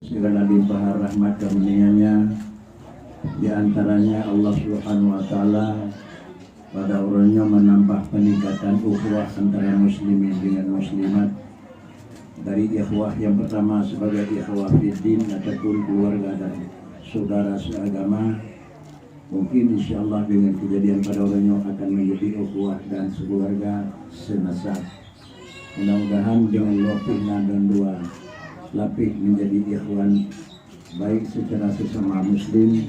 segala limpahan rahmat karunia-Nya, di antaranya Allah Subhanahu wa taala pada orangnya menambah peningkatan ukhuwah antara muslimin dengan muslimat. Dari ikhwah yang pertama sebagai ikhwah fiddin ataupun keluarga dan saudara seagama, mungkin insyaallah dengan kejadian pada orangnya akan menjadi ukhuwah dan sekeluarga senasab. Mudah-mudahan dengan lapihna dan dua lapih menjadi ikhwan baik secara sesama muslim,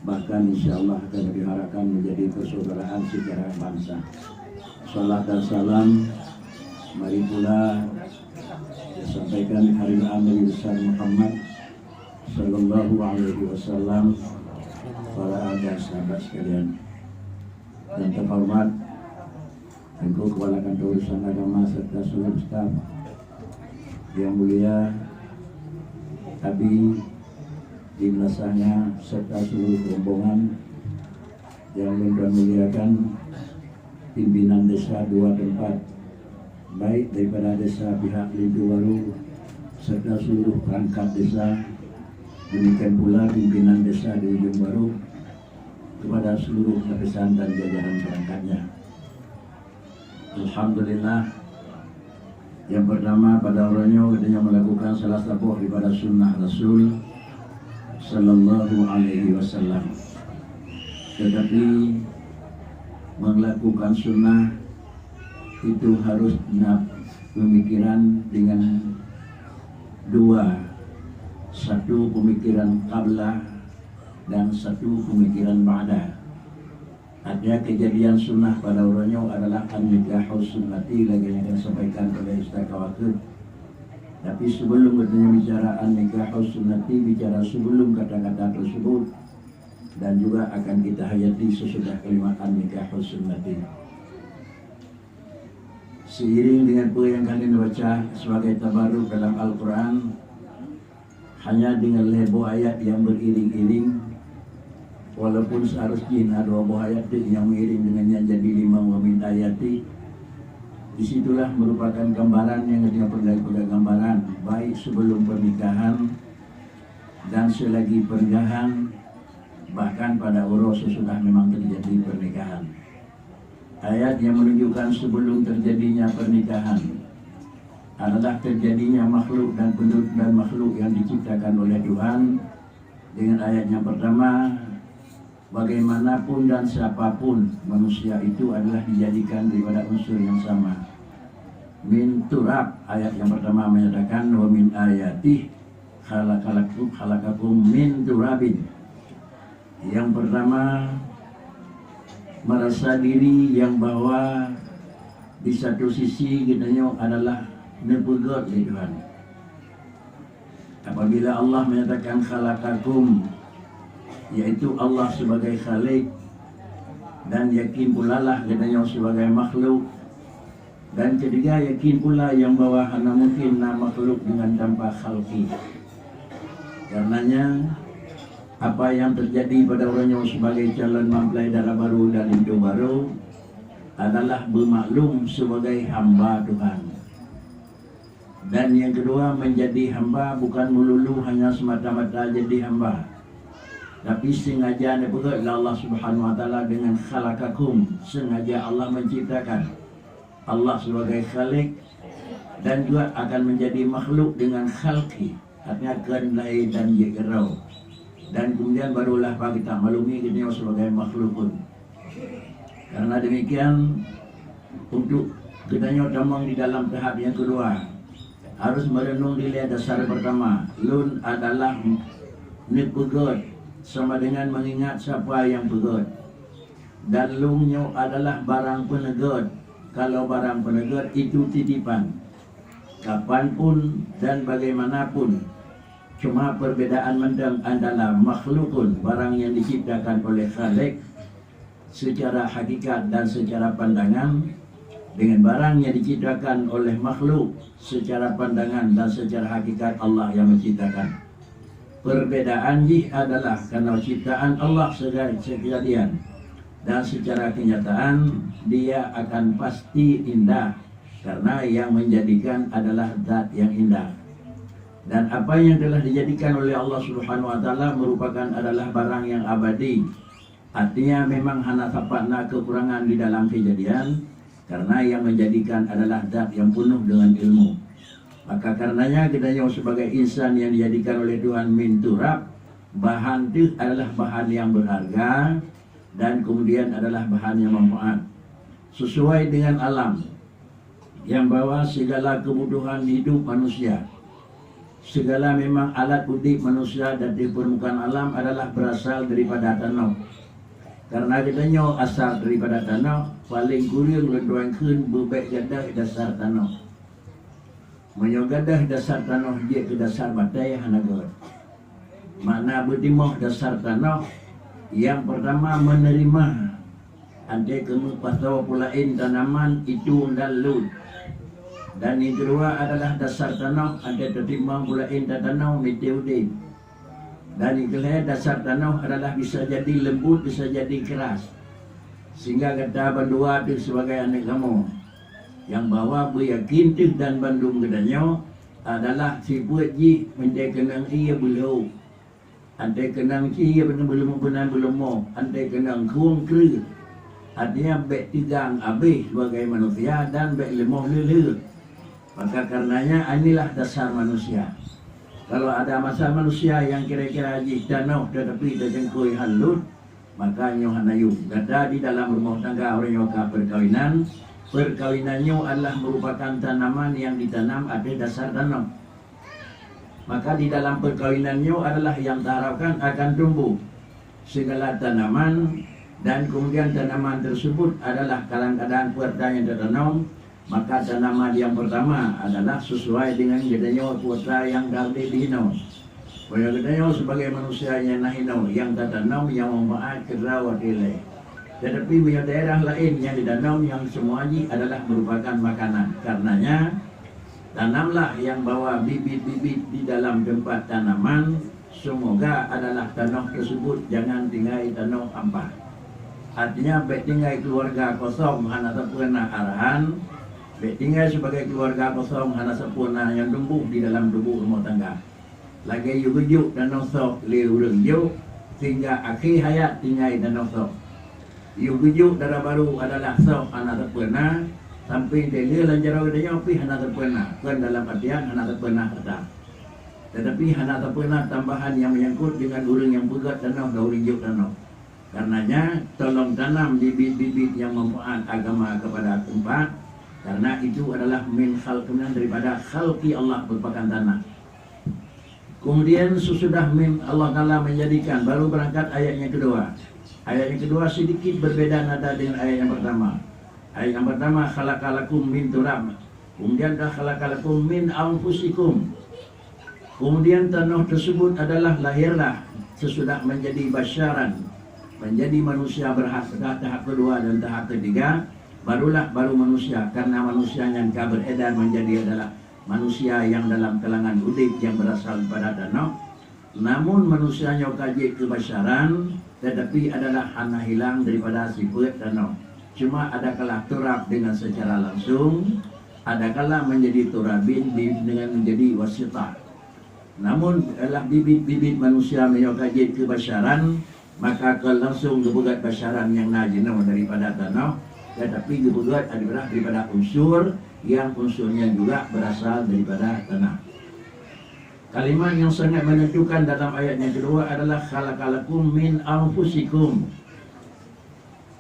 bahkan insyaallah akan diharapkan menjadi persaudaraan secara bangsa. Salat dan salam mari pula disampaikan hari Nabi besar Muhammad sallallahu alaihi wasallam, para ada sahabat sekalian dan terhormat Engkau Kepala Kantor Urusan Agama serta seluruh staf yang mulia, Abi di belakangnya serta seluruh rombongan yang memuliakan pimpinan desa dua tempat, baik daripada desa pihak Lindu Waru serta seluruh perangkat desa, demikian pula pimpinan desa di Ujung Baru, kepada seluruh lapisan dan jajaran perangkatnya. Alhamdulillah, yang pertama pada orangnya katanya melakukan salah satu daripada sunnah Rasul sallallahu alaihi wasallam. Tetapi melakukan sunnah itu harus pemikiran dengan dua, satu pemikiran qabla dan satu pemikiran ba'da. Ada kejadian sunnah pada orangnya adalah an-nikahu sunnati, lagi yang akan sampaikan oleh Ustaz Kawakib. Tapi sebelum katanya bicara an-nikahu sunnati, bicara sebelum kata-kata tersebut, dan juga akan kita hayati sesudah kalimat an-nikahu sunnati. Seiring dengan apa yang kalian baca sebagai tabarruk dalam Al-Quran, hanya dengan lebo ayat yang beriring-iring, walaupun seharusnya ada dua ayat yang mengiring dengannya jadi 5 wa min ayati, disitulah merupakan gambaran yang kita pegang gambaran baik sebelum pernikahan dan selagi pernikahan, bahkan pada urus sesudah memang terjadi pernikahan. Ayat yang menunjukkan sebelum terjadinya pernikahan adalah terjadinya makhluk dan penduduk dan makhluk yang diciptakan oleh Tuhan. Dengan ayat yang pertama, bagaimanapun dan siapapun manusia itu adalah dijadikan daripada unsur yang sama. Min turab, ayat yang pertama menyatakan wa min ayatih khalaqakum min turabin. Yang pertama, merasa diri yang bahwa di satu sisi kitanya adalah nepegot oleh Tuhan. Apabila Allah menyatakan khalaqakum, yaitu Allah sebagai khalik, dan yakin pula lah katanya sebagai makhluk, dan ketiga yakin pula yang bahwa hanya mungkin makhluk dengan tanpa khalqi. Karenanya apa yang terjadi pada orangnya sebagai calon mempelai darah baru dan hidup baru adalah bermaklum sebagai hamba Tuhan. Dan yang kedua, menjadi hamba bukan melulu hanya semata-mata jadi hamba, tapi sengaja dibuatlah Allah Subhanahu wa taala dengan khalaqakum, sengaja Allah menciptakan. Allah sebagai khalik dan juga akan menjadi makhluk dengan khalqi, artinya kenlai dan jegerau. Dan kemudian barulah kita maklumi kita sebagai makhluk pun. Karena demikian, untuk kita tamang di dalam tahap yang kedua, harus merenung nilai dasar pertama. Lun adalah nipegot, sama dengan mengingat siapa yang pegot. Dan lungnya adalah barang penegot. Kalau barang penegot itu titipan, kapanpun dan bagaimanapun. Cuma perbedaan mendang adalah makhlukun, barang yang diciptakan oleh Khalik secara hakikat dan secara pandangan, dengan barang yang diciptakan oleh makhluk secara pandangan dan secara hakikat Allah yang menciptakan. Perbedaan ini adalah karena ciptaan Allah sekalian, dan secara kenyataan dia akan pasti indah, karena yang menjadikan adalah zat yang indah. Dan apa yang telah dijadikan oleh Allah Subhanahu wa taala merupakan adalah barang yang abadi. Artinya memang hana sapatna kekurangan di dalam kejadian, karena yang menjadikan adalah zat yang penuh dengan ilmu. Maka karenanya kita sebagai insan yang dijadikan oleh Tuhan min turab, bahan itu adalah bahan yang berharga dan kemudian adalah bahan yang manfaat sesuai dengan alam yang bawa segala kebutuhan hidup manusia. Segala memang alat udik manusia dan di permukaan alam adalah berasal daripada tanah. Karena katanya asal daripada tanah, paling kurang lenduangkeun bebek gadah dasar tanah. Menyogadah dasar tanah dia ke dasar batai hanaga. Makna bertimah dasar tanah yang pertama menerima. Andai kemu pasawa pulain tanaman itu dan lut. Dan yang kedua adalah dasar tanah ada tertimbang pulain tanah meteudin. Dan yang ketiga dasar tanah adalah bisa jadi lembut, bisa jadi keras. Sehingga kata bandua itu sebagai anak kamu yang bawa beryakin dan bandung kedanya adalah si puji mendai kenang ia belum. Andai kenang ia belum mau. Andai kenang kuang kru. Artinya bek tigang habis sebagai manusia dan bek lemah lelur. Maka karenanya inilah dasar manusia. Kalau ada masa manusia yang kira-kira haji danau tetapi dah jengkui halut, maka nyohanayu. Kata di dalam rumah tangga orang yoga perkawinan, perkawinannya adalah merupakan tanaman yang ditanam ada dasar tanam. Maka di dalam perkawinannya adalah yang diharapkan akan tumbuh segala tanaman dan kemudian tanaman tersebut adalah kadang-kadang kuarta yang tertanam. Maka tanaman yang pertama adalah sesuai dengan gedenya kuota yang dari dihino. Boleh gedenya sebagai manusia yang nahino, yang tertanam, yang memanfaat kerawat ilai. Tetapi punya daerah lain yang ditanam yang semuanya adalah merupakan makanan. Karenanya tanamlah yang bawa bibit-bibit di dalam tempat tanaman. Semoga adalah tanah tersebut jangan tinggal tanah ampah. Artinya baik tinggal keluarga kosong hana terpena arahan. Baik tinggal sebagai keluarga kosong hana sempurna yang tumbuh di dalam tubuh rumah tangga. Lagi yujuk dan nosok liu renjuk sehingga akhir hayat tinggal dan nosok. Yujuk darah baru adalah sok hana terpena sampai dia lanjaro dia pi hana terpena. Kan dalam artian hana terpena kata. Tetapi hana terpena tambahan yang menyangkut dengan urang yang pegat dan noh daurinjuk dan noh. Karenanya tolong tanam bibit-bibit yang manfaat agama kepada tempat. Karena itu adalah min khalqina daripada khalqi Allah merupakan tanah. Kemudian sesudah min Allah Ta'ala menjadikan baru berangkat ayat yang kedua. Ayat yang kedua sedikit berbeda nada dengan ayat yang pertama. Ayat yang pertama khalaqalakum min turab. Kemudian khalaqalakum min anfusikum. Kemudian tanah tersebut adalah lahirlah sesudah menjadi basyaran, menjadi manusia berhak tahap kedua dan tahap ketiga. Baru manusia, karena manusia yang beredar menjadi adalah manusia yang dalam kalangan udik yang berasal pada danau. Namun manusianya kaji kebasyaran, tetapi adalah hana hilang daripada sifat danau. Cuma ada kala turab dengan secara langsung, ada kala menjadi turabin dengan menjadi wasitah. Namun adalah bibit-bibit manusia yang kaji kebasyaran, maka langsung kebugat basyaran yang najinau daripada danau. Tetapi kebutuhan adalah daripada unsur yang unsurnya juga berasal daripada tanah. Kalimat yang sangat menentukan dalam ayat yang kedua adalah khalaqalakum min anfusikum.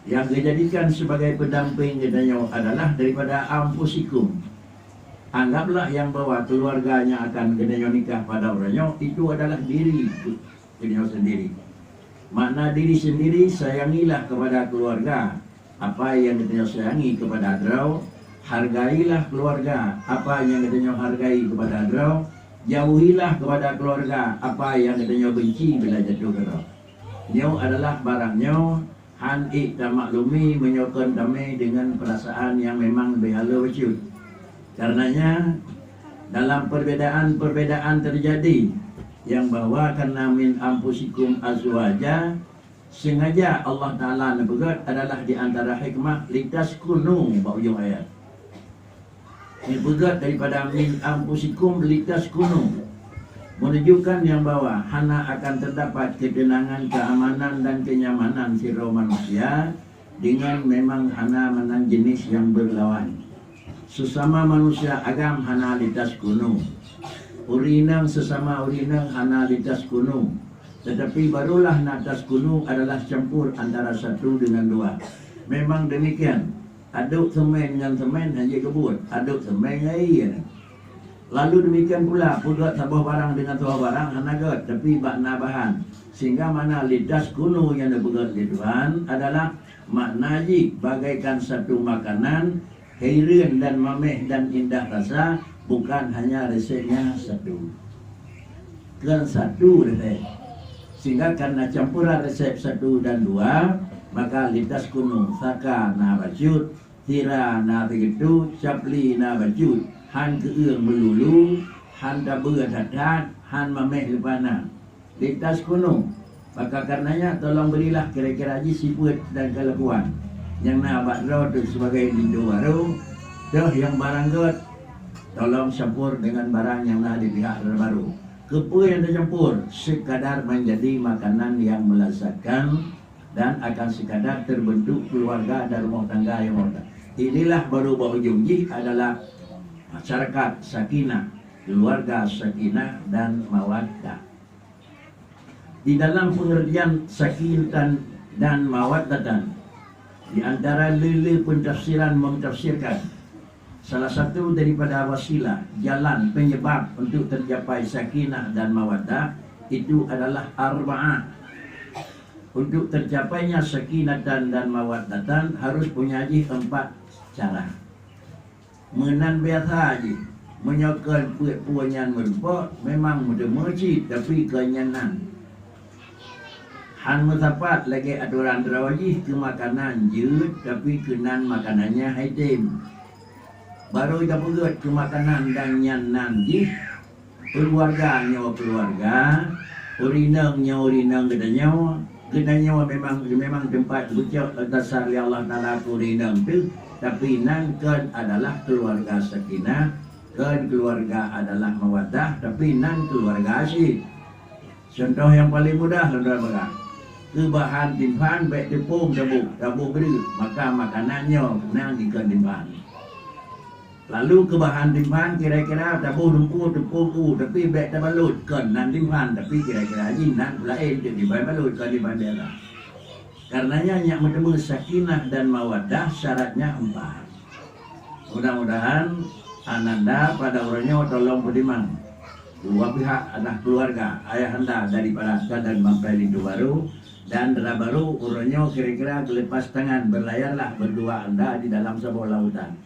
Yang dijadikan sebagai pendamping katanya adalah daripada anfusikum. Anggaplah yang bawa keluarganya akan katanya nikah pada orangnya itu adalah diri katanya sendiri. Makna diri sendiri sayangilah kepada keluarga. Apa yang katanya sayangi kepada adrau, hargailah keluarga. Apa yang katanya hargai kepada adrau, jauhilah kepada keluarga. Apa yang katanya benci bila jatuh ke adrau. Nyo adalah barangnya han ik dan maklumi menyokong damai dengan perasaan yang memang behala wujud. Karenanya dalam perbedaan terjadi yang bahwa karena min ampusikum azwaja. Sengaja Allah Ta'ala nebegat adalah di antara hikmah litas kunu ujung ayat. Nebegat daripada min ampusikum litas kunu. menunjukkan yang bahwa hana akan terdapat ketenangan, keamanan dan kenyamanan siro manusia dengan memang hana menang jenis yang berlawan. Sesama manusia agam hana litas kuno, urinang sesama urinang hana litas kuno. Tetapi barulah natas kuno adalah campur antara satu dengan dua. Memang demikian. Aduk semen dengan semen hanya kebut, aduk semen air. Lalu demikian pula pugat sebuah barang dengan sebuah barang hanagat tapi makna bahan. Sehingga mana lidas kuno yang dibuat di Tuhan adalah makna ji bagaikan satu makanan hairan dan mameh dan indah rasa, bukan hanya resepnya satu. Kan satu resep. Sehingga karena campuran resep satu dan dua, maka lidas kuno saka na bajut, tira na begitu, capli na bajut. Han keung melulu, han dabur dadat, han mameh lepana. Litas kuno. Maka karenanya tolong berilah kira-kira haji sifat dan kelakuan yang nak abad roh tu sebagai lindu baru. Dah yang barang god, tolong campur dengan barang yang nak di pihak baru. Kepa yang tercampur sekadar menjadi makanan yang melezatkan dan akan sekadar terbentuk keluarga dan rumah tangga yang hormat. Inilah baru berhujung adalah masyarakat sakinah, keluarga sakinah dan mawaddah. Di dalam pengertian sakinah dan mawaddah, di antara lele pentafsiran mentafsirkan salah satu daripada wasilah jalan penyebab untuk tercapai sakinah dan mawaddah itu adalah arba'ah. Untuk tercapainya sakinah dan mawaddatan harus punya 4 cara. Menan biasa je menyokol puan-puanyan merupak memang muda mercik tapi kenyanan. Han mutapat lagi aturan terawajih ke makanan je tapi kenan makanannya haitim. Baru kita pegat ke makanan dan nyanan je keluarga nyawa keluarga, urinang nyawa urinang kita nyawa memang tempat bucak dasar li Allah Ta'ala urinang tu. Tapi nan kan adalah keluarga sakinah, kan keluarga adalah mawaddah, tapi nan keluarga asyik. Contoh yang paling mudah saudara-saudara, kebahan timpan baik tepung tabuk beri, maka makanannya nang ikan timpan. Lalu kebahan timpan kira-kira tabuk rumput tepung tapi baik tabalut kan nan timpan, tapi kira-kira jin nan lain jadi baik balut kan di bandara. Karenanya yang bertemu sakinah dan mawaddah syaratnya 4. Mudah-mudahan ananda pada orangnya tolong beriman. Dua pihak adalah keluarga, ayah anda daripada dan bangkai lindu baru dan dera baru orangnya kira-kira kelepas tangan berlayarlah berdua anda di dalam sebuah lautan.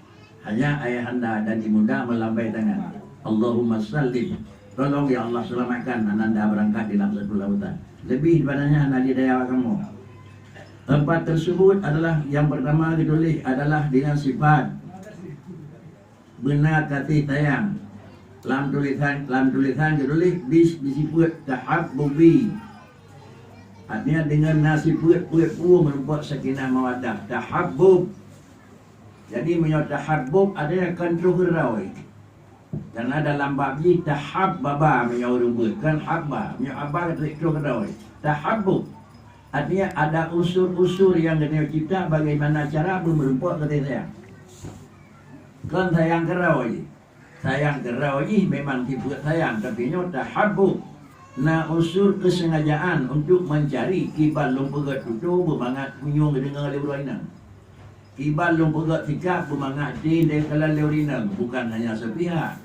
Hanya ayah anda dan ibunda melambai tangan. Allahumma sallim. Tolong ya Allah selamatkan ananda berangkat di dalam satu lautan. Lebih daripadanya anda didaya kamu. 4 tersebut adalah yang pertama ditulis adalah dengan sifat benar kasih sayang. Dalam tulisan ditulis disifat tahabbubi. Artinya dengan nasifat puan merupakan sakinah mawaddah. Tahabbub. Jadi menyebut tahabbub ada kontrol gerawai. Karena dalam bab ni tahabbaba menyebut kan habba, menyebut kontrol gerawai. Tahabbub. Artinya ada unsur-unsur yang kena cipta bagaimana cara merupakan kasih sayang. Kan sayang kerau je. Sayang kerau je memang tipe sayang. Tapi nyata habu. Nah unsur kesengajaan untuk mencari kibal lumpegat itu bermangat menyung dengan leurina. Kibal lumpegat sikap bermangat di kalau leurina. Bukan hanya sepihak.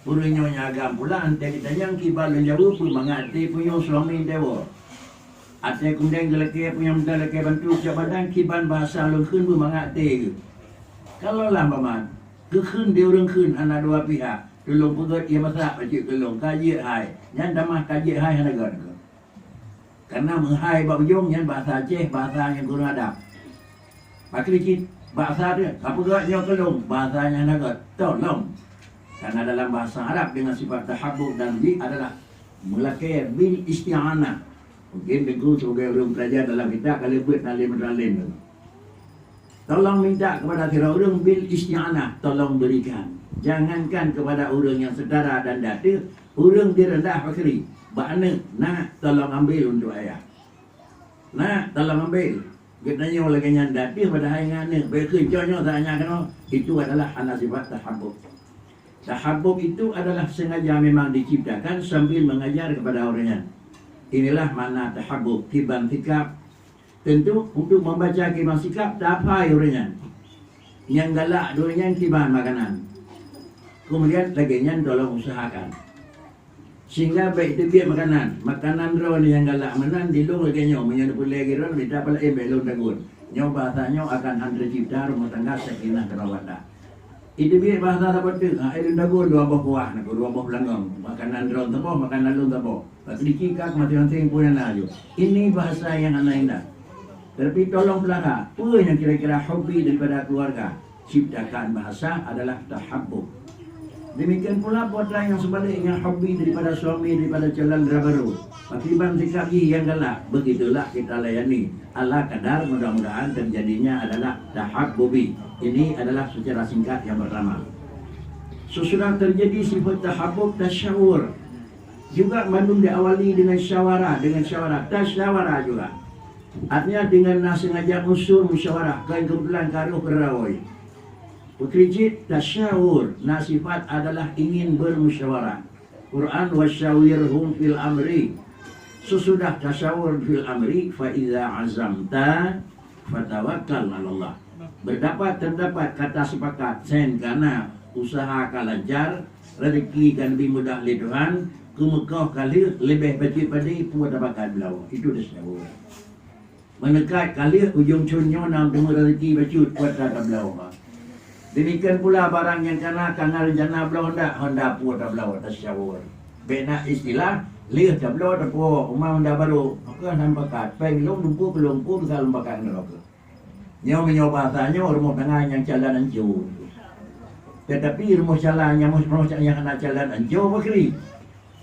Purinyonya agam pula antai kita yang kibal lenjabu bermangat di punya suami dewa. Ada kemudian gelake punya muda laki bantu jabatan kiban bahasa lengkun bermangat te. Kalau lambaman kekun dia orang kun anak dua pihak. Tolong pegat ia masak pacik tolong kaji hai. Yang damah kaji hai hanagan. Karena menghai bab jong yang bahasa Aceh bahasa yang kurang adab. Pakai dikit bahasa dia. Apa geraknya tolong bahasanya hanagan. Tolong. Karena dalam bahasa Arab dengan sifat tahabbub dan di adalah mulakir bil isti'anah. Mungkin begitu sebagai orang pelajar dalam kitab kalau buat talim-talim. Tolong minta kepada orang bil isti'anah, tolong berikan. Jangankan kepada orang yang saudara dan dada, Orang dia rendah fakiri. Bakna nak tolong ambil untuk ayah. Nak tolong ambil. Katanya lagi nyanda dia pada hari ngana. Bekerjanya tanya kena. Itu adalah anak sifat tahabbub. Tahabbub itu adalah sengaja memang diciptakan sambil mengajar kepada orangnya. Inilah makna tahabbub. Tiban sikap. Tentu untuk membaca tiban sikap tak apa orangnya. Yang galak dulunya tiban makanan. Kemudian laginya tolong usahakan. Sehingga baik itu biar makanan ron yang galak menan dilung lagi nyo menyebut lagi ron tidak pala belum dagun nyo bahasanya akan antara cipta rumah tangga sakinah kerawatan. Itu biar bahasa apa tu? Air dagun dua buah nak dua buah langgam makanan ron tabo makanan lun tabo. Sedikit masing-masing punya laju. Ini bahasa yang anak indah. Tapi tolong pelaka, apa yang kira-kira hobi daripada keluarga? Ciptakan bahasa adalah tahabbub. Demikian pula putra yang sebaliknya hobi daripada suami daripada calon baru. Akibat sikap yang galak, begitulah kita layani. Ala kadar mudah-mudahan terjadinya adalah tahabbubi. Ini adalah secara singkat yang pertama. Sesudah terjadi sifat tahabbub tasyawur. Juga mandum diawali dengan syawarah, tasyawara juga. Artinya dengan sengaja unsur musyawarah, kebetulan karuh kerawai. Ukrijit tasyawur, sifat adalah ingin bermusyawarah. Quran wasyawirhum fil amri. Sesudah tasyawur fil amri fa iza azamta fatawakkal 'ala Allah. Terdapat kata sepakat sen kana usaha kalancar, rezeki kan lebih mudah oleh Tuhan, kemekah kali lebih baik pada puas dapatkan belau. Itu tasyawur. Menekat kali ujung cunyo nam temu rezeki bacut puas dapat belau. Demikian pula barang yang kena kangal jana belau hendak puas belau tasyawur. Bena istilah lihat belau tapo umam dah baru maka nampakat penglong lumpuh kelumpuh bisa lembakan neraka. Nyaw menyoba bahasanya rumah tengah yang jalan anjur. Tetapi rumah jalan yang kena jalan anjur bakri.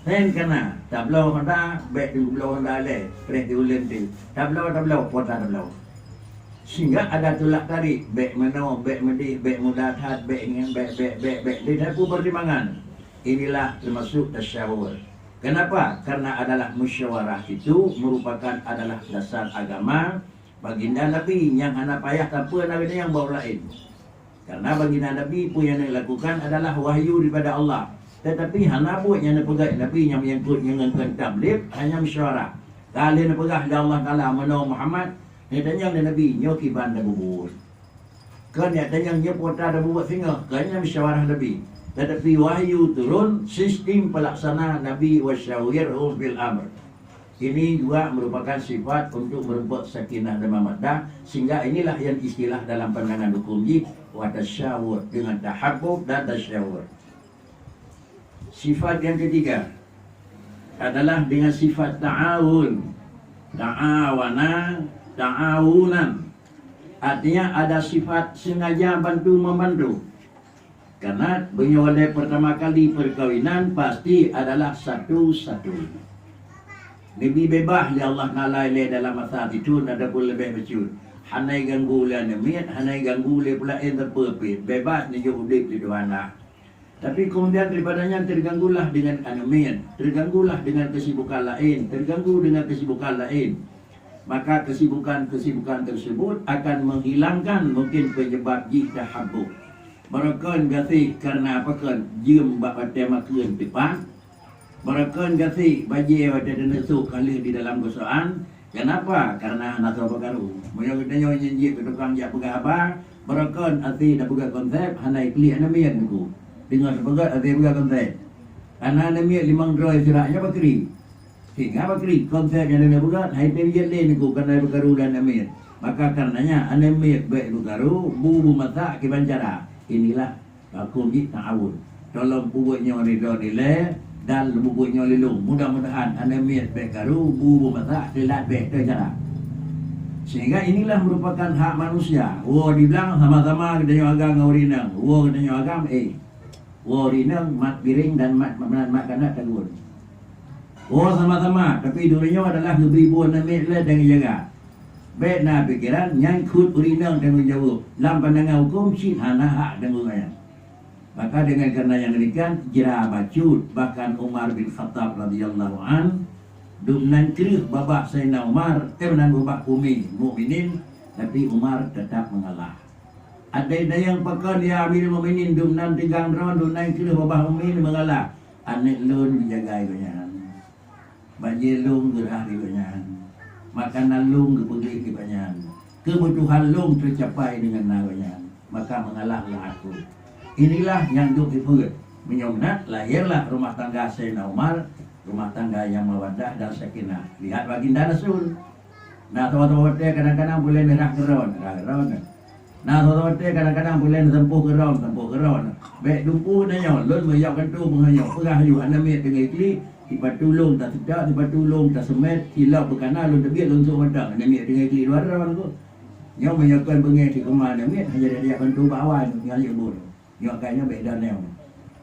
Sen kena tak belau hendak baik di belau hendak le preh di ulen tu. Tak belau puas belau. Sehingga ada tulak tarik baik meno baik medih baik mudahat baik ingin baik dia pun pertimbangan. Inilah termasuk tasyawur. Kenapa? Karena adalah musyawarah itu merupakan adalah dasar agama baginda Nabi yang anak payah tanpa Nabi yang bawa lain. Karena baginda Nabi pun yang dilakukan adalah wahyu daripada Allah. Tetapi hana buat yang dipegang Nabi yang menyangkut yang tabligh hanya musyawarah. Kali nak pegah dari Allah Taala menolong Muhammad. Dia tanya oleh Nabi, nyoki bandar bubur. Kan dia tanya nyepot ada buat singa, kanya musyawarah Nabi. Tetapi wahyu turun, sistem pelaksana Nabi wasyawirhum bil amr. Ini juga merupakan sifat untuk merebut sakinah dan mawaddah, sehingga inilah yang istilah dalam pandangan hukum wa tasyawur, dengan tahabbub dan tasyawur. Sifat yang ketiga adalah dengan sifat ta'awun. Ta'awunan. Artinya ada sifat sengaja bantu-membantu. Karena oleh pertama kali perkawinan pasti adalah satu-satu. Lebih bebas ya Allah nalai dalam masa itu ada pun lebih becut. Hanai ganggu le nemiat, hanai ganggu le pula terpepit. Bebas ni jo udip di duana. Tapi kemudian daripadanya terganggulah dengan anemen, terganggulah dengan kesibukan lain, terganggu dengan kesibukan lain. Maka kesibukan tersebut akan menghilangkan mungkin penyebab tahabbub. Mereka gasih karena apa kan? Jiem bak pada makan depan. Mereka gasih bagi pada nesuk kali di dalam gosaan. Kenapa? Karena nasa bakaru. Menyokitnya nyenjik ke tukang jak pegah apa? Mereka asih dah pegah konsep hanai kli anamian tu. Dengan sebagai asih pegah konsep. Karena anamian limang droy siraknya bakri. Sehingga bakri konsep yang dia buat hai pengen lain ku karena bakaru dan amir. Maka karenanya amir baik bakaru bubu masak ke bancara. Inilah hukum ta'awun. Tolong bubunya ridho nilai dan bubunya lilung. Mudah-mudahan amir bakaru bubu masak telat baik bancara. Sehingga inilah merupakan hak manusia. Dibilang sama-sama kita agam ngaurinang. Kita agam rinang mat piring dan mat kanak tagun. Sama-sama, tapi dulunya adalah ribuan namik lah dengan jaga. Baik nak pikiran, nyangkut urinang tanggung jawab. Dalam pandangan hukum, hana hak tanggung jawab. Maka dengan kerana yang demikian jera bacut, bahkan Umar bin Khattab radhiyallahu an dumnan cerih babak Sayyidina Umar temenan babak mukminin, tapi Umar tetap mengalah. Ada yang pakai dia Amirul Mukminin dumnan tegang ron dumnan cerih babak mukmin mengalah. Anek lun dijaga ikannya, banjir lung gerah ikannya, makanan lung pergi ikannya, kebutuhan lung tercapai dengan nawanya, maka mengalahlah aku. Inilah yang duk dipurut menyomnat lahirlah rumah tangga Sayyidina Umar, rumah tangga yang mawaddah dan sakinah. Lihat baginda Rasul. Nah, tahu-tahu kadang-kadang boleh merah geron. Nah, tahu-tahu kadang-kadang boleh tempuh geron. Baik dumpu nanya, lon meyak kantu menghanyok perah yu anamit dengan ikli, tiba tulung tak sedap, tiba tulung tak semet, hilap berkana lon tebiat lon sok madak, anamit dengan ikli luar ron tu. Yang menyakkan bengih di kemana anamit hanya dia kantu bawan yang yebur. Yang kayaknya beda neo.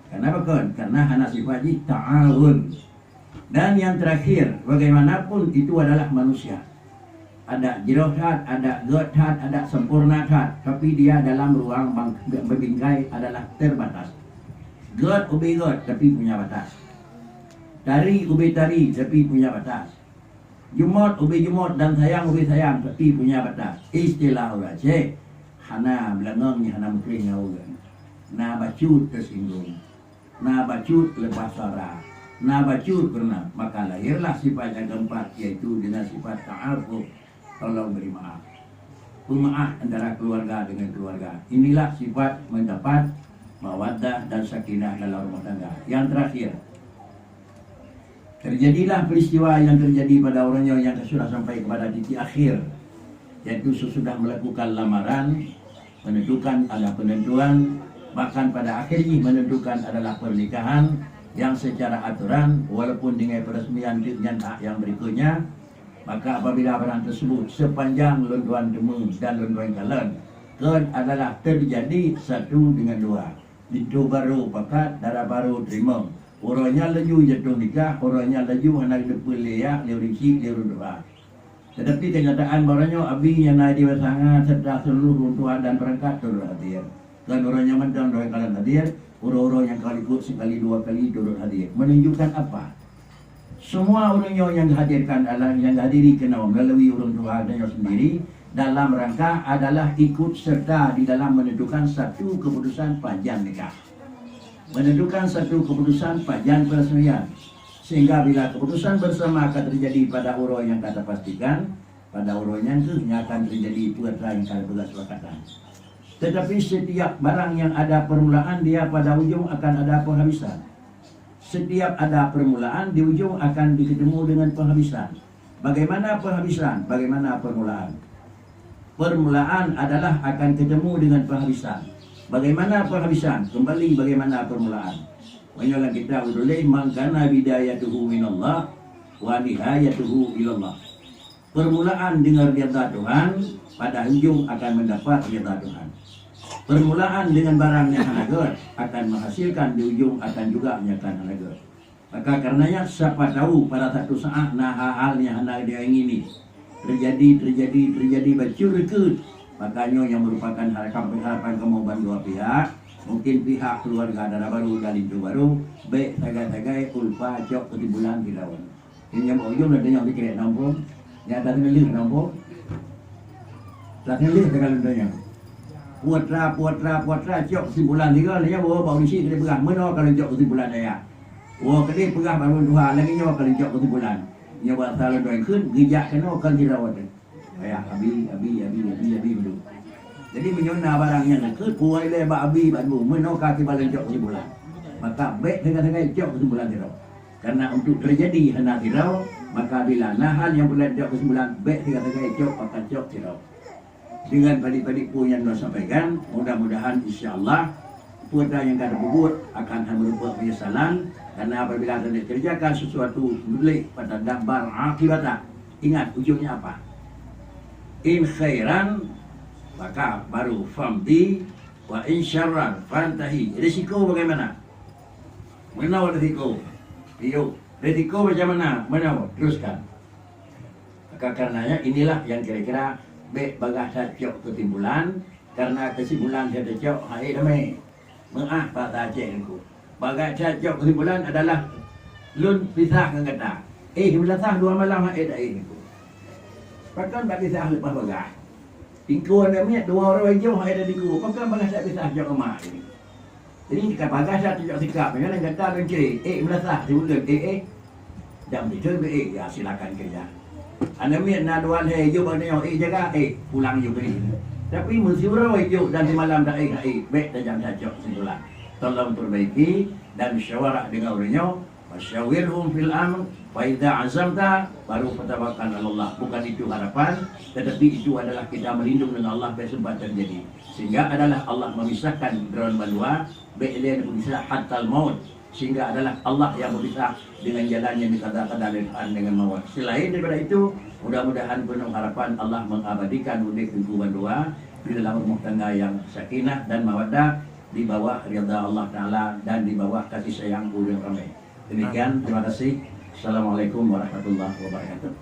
Kenapa kan? Karena hana sifatnya ta'awun. Dan yang terakhir, bagaimanapun itu adalah manusia. Ada jirohat, ada godhat, ada sempurnahat, tapi dia dalam ruang berbingkai adalah terbatas. God ubi God, tapi punya batas. Tari ubi tari, tapi punya batas. Jumot ubi jumot dan sayang ubi sayang, tapi punya batas. Istilah orang cik, hana belengangnya hana mukring orang. Na bacut tersinggung, na bacut lepas suara, na bacut pernah. Maka lahirlah sifat yang keempat, yaitu dengan sifat ta'aruf, tolong beri maaf. Pemaaf antara keluarga dengan keluarga. Inilah sifat mendapat mawaddah dan sakinah dalam rumah tangga. Yang terakhir, terjadilah peristiwa yang terjadi pada orangnya yang sudah sampai kepada titik akhir, yaitu sesudah melakukan lamaran, menentukan ada penentuan, bahkan pada akhirnya menentukan adalah pernikahan yang secara aturan walaupun dengan peresmian yang berikutnya. Maka apabila barang tersebut sepanjang lontuan temu dan lontuan kalan kan adalah terjadi satu dengan dua, itu baru pakat darah baru terima. Orangnya laju jatuh nikah, orangnya laju anak depan leyak, lewriki, lewrudua. Tetapi kenyataan barangnya abi yang naik di sangat serta seluruh runtuhan dan perangkat turut hadir. Dan orangnya mentang dua kali hadir, orang-orang yang kali ikut sekali dua kali turut hadir. Menunjukkan apa? Semua orangnya yang dihadirkan adalah yang dihadiri kena melalui orang tua dan sendiri dalam rangka adalah ikut serta di dalam menentukan satu keputusan panjang nikah, menentukan satu keputusan panjang peresmian, sehingga bila keputusan bersama akan terjadi pada orang yang kata pastikan, pada orang yang itu akan terjadi putra yang kata kesepakatan. Tetapi setiap barang yang ada permulaan dia pada ujung akan ada penghabisan. Setiap ada permulaan di ujung akan ketemu dengan penghabisan. Bagaimana penghabisan? Bagaimana permulaan? Permulaan adalah akan ketemu dengan penghabisan. Bagaimana penghabisan? Kembali bagaimana permulaan? Menyolat kita udulai mangkana bidayatuhu minallah wa nihayatuhu ilallah. Permulaan dengan redha Tuhan, pada ujung akan mendapat redha Tuhan. Permulaan dengan barang yang hanagat akan menghasilkan di ujung akan juga menyatakan hanagat. Maka karenanya siapa tahu pada satu saat nah hal yang hendak dia ingini terjadi bercurut. Makanya yang merupakan harapan kemoban dua pihak, mungkin pihak keluarga darah baru dan itu baru, baik tagai-tagai ulfa cok ketibulan dilawan. Ini yang ujung ada yang dikira nampung, yang tadi ngelih nampung, tak ngelih dengan lendanya. Putra cok kesimpulan tiga dia bawa bau isi kena perah mana kalau cok kesimpulan dia. Wah kena perah baru dua lagi nyawa kalau cok kesimpulan. Nyawa salah doi kun gejak kena kan dirawat. Ya abi dulu. Jadi menyona barang yang dekat puai le ba abi baru mana kaki balan cok kesimpulan. Maka baik dengan cok kesimpulan dia. Karena untuk terjadi hendak dirau, maka bila nahan yang boleh cok kesimpulan baik dengan cok akan cok dirau. Dengan tadi-tadi pun yang saya sampaikan, mudah-mudahan insya-Allah putra yang kada bubut akan berupa penyesalan karena apabila anda kerjakan sesuatu boleh pada dambar akibatnya. Ingat ujungnya apa? In khairan maka baru famdi wa in syarran fantahi. Risiko bagaimana? Mana risiko? Risiko macam mana? Mana? Teruskan. Maka karenanya inilah yang kira-kira baik bagah cok kesimpulan karena kesimpulan saya cok hai damai Pak Aceh ku. Bagai cacok kesimpulan adalah lun pisah dengan kata. Belasah 2 malam dah ku. Pakan tak pisah lepas bagai. Tingku ada miat 2 orang jauh ada di ku. Pakan bagai tak pisah jauh emak ini. Jadi jika bagai satu jauh sikap dengan kata dan ciri. Belasah sibulan. Jam itu ya silakan kerja. Anda miat nak 2 hari jauh bagaimana jaga. Pulang juga ini. Tapi mesti orang hidup dan di malam dah baik dah jam cacok sintulah. Tolong perbaiki dan musyawarah dengan orangnya. Wasyawirhum fil amr wa idza azamta baru fatawakal Allah. Bukan itu harapan, tetapi itu adalah kita melindung dengan Allah biar sempat terjadi. Sehingga adalah Allah memisahkan drone bandua, baiklah memisah hatta maut. Sehingga adalah Allah yang memisah dengan jalan yang dikatakan dengan maut. Selain daripada itu, mudah-mudahan penuh harapan Allah mengabadikan udik Tengku Bandua di dalam rumah tangga yang sakinah dan mawaddah di bawah ridha Allah Ta'ala dan di bawah kasih sayang yang ramai. Demikian, terima kasih. Assalamualaikum warahmatullahi wabarakatuh.